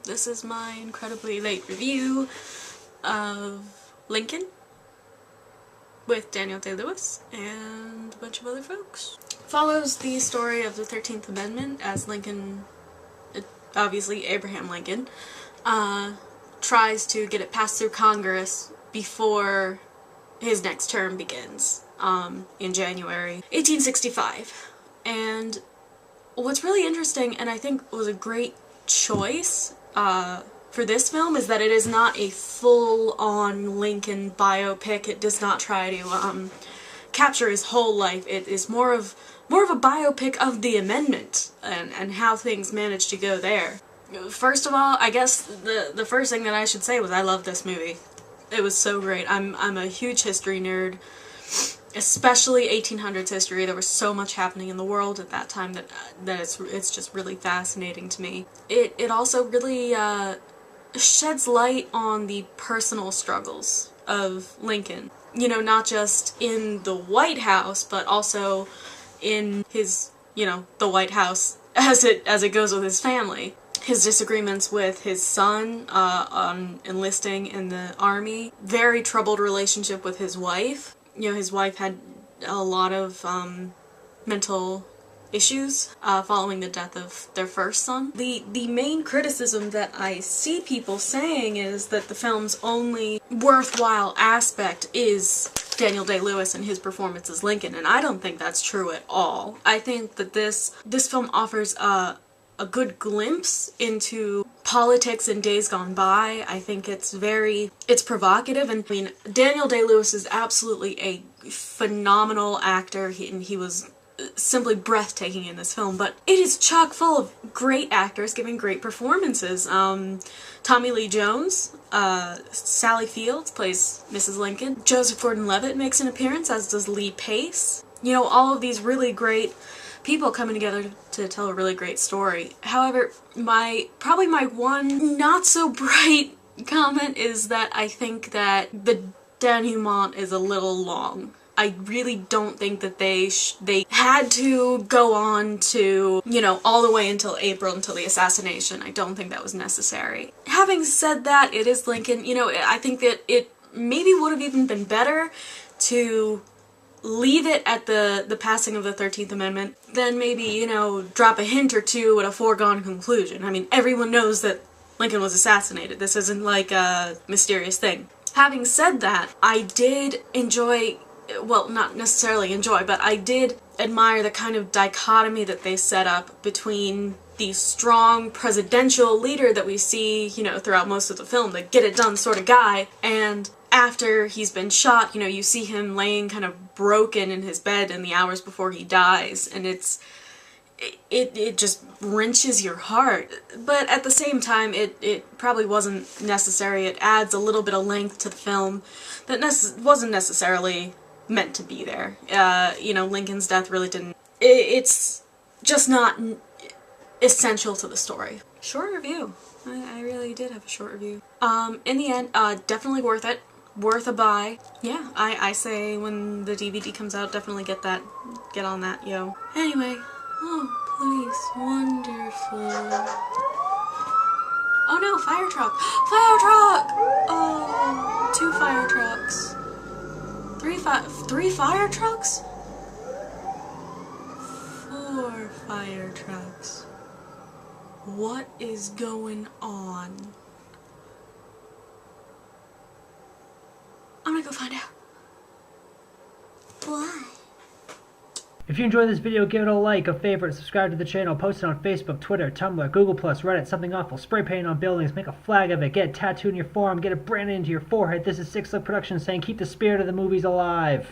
This is my incredibly late review of Lincoln with Daniel Day-Lewis and a bunch of other folks. Follows the story of the 13th Amendment as Lincoln, obviously Abraham Lincoln, tries to get it passed through Congress before his next term begins in January 1865. And what's really interesting, and I think was a great choice for this film, is that it is not a full-on Lincoln biopic. It does not try to capture his whole life. It is more of a biopic of the amendment and how things managed to go there. First of all, I guess the first thing that I should say was I love this movie. It was so great. I'm a huge history nerd, especially 1800s history. There was so much happening in the world at that time that it's just really fascinating to me. It also really sheds light on the personal struggles of Lincoln. You know, not just in the White House, but also in his, the White House as it goes with his family. His disagreements with his son on enlisting in the army. Very troubled relationship with his wife. His wife had a lot of mental issues following the death of their first son. The main criticism that I see people saying is that the film's only worthwhile aspect is Daniel Day-Lewis and his performance as Lincoln, and I don't think that's true at all. I think that this film offers a good glimpse into politics in days gone by. I think it's provocative, and I mean, Daniel Day-Lewis is absolutely a phenomenal actor, and he was simply breathtaking in this film, but it is chock full of great actors giving great performances. Tommy Lee Jones, Sally Fields plays Mrs. Lincoln, Joseph Gordon-Levitt makes an appearance, as does Lee Pace. All of these really great people coming together to tell a really great story. However, probably my one not so bright comment is that I think that the denouement is a little long. I really don't think that they had to go on to, all the way until April, until the assassination. I don't think that was necessary. Having said that, it is Lincoln. I think that it maybe would have even been better to leave it at the passing of the 13th Amendment, then maybe, drop a hint or two at a foregone conclusion. I mean, everyone knows that Lincoln was assassinated. This isn't like a mysterious thing. Having said that, I did enjoy, well, not necessarily enjoy, but I did admire the kind of dichotomy that they set up between the strong presidential leader that we see, throughout most of the film, the get-it-done sort of guy, and after he's been shot, you see him laying kind of broken in his bed in the hours before he dies, and it just wrenches your heart. But at the same time, it probably wasn't necessary. It adds a little bit of length to the film that wasn't necessarily meant to be there. Lincoln's death really didn't... It's just not essential to the story. Short review. I really did have a short review. In the end, definitely worth it. Worth a buy. Yeah, I say when the DVD comes out, definitely get on that, yo. Anyway, oh, please, wonderful. Oh no, fire truck! Fire truck! Oh, 2 fire trucks. 3 fire trucks? 4 fire trucks. What is going on? I'm gonna go find out. Why? If you enjoyed this video, give it a like, a favorite, subscribe to the channel, post it on Facebook, Twitter, Tumblr, Google+, Reddit, something awful, spray paint on buildings, make a flag of it, get it tattooed in your forearm, get it branded into your forehead. This is SickSlickProductions saying keep the spirit of the movies alive.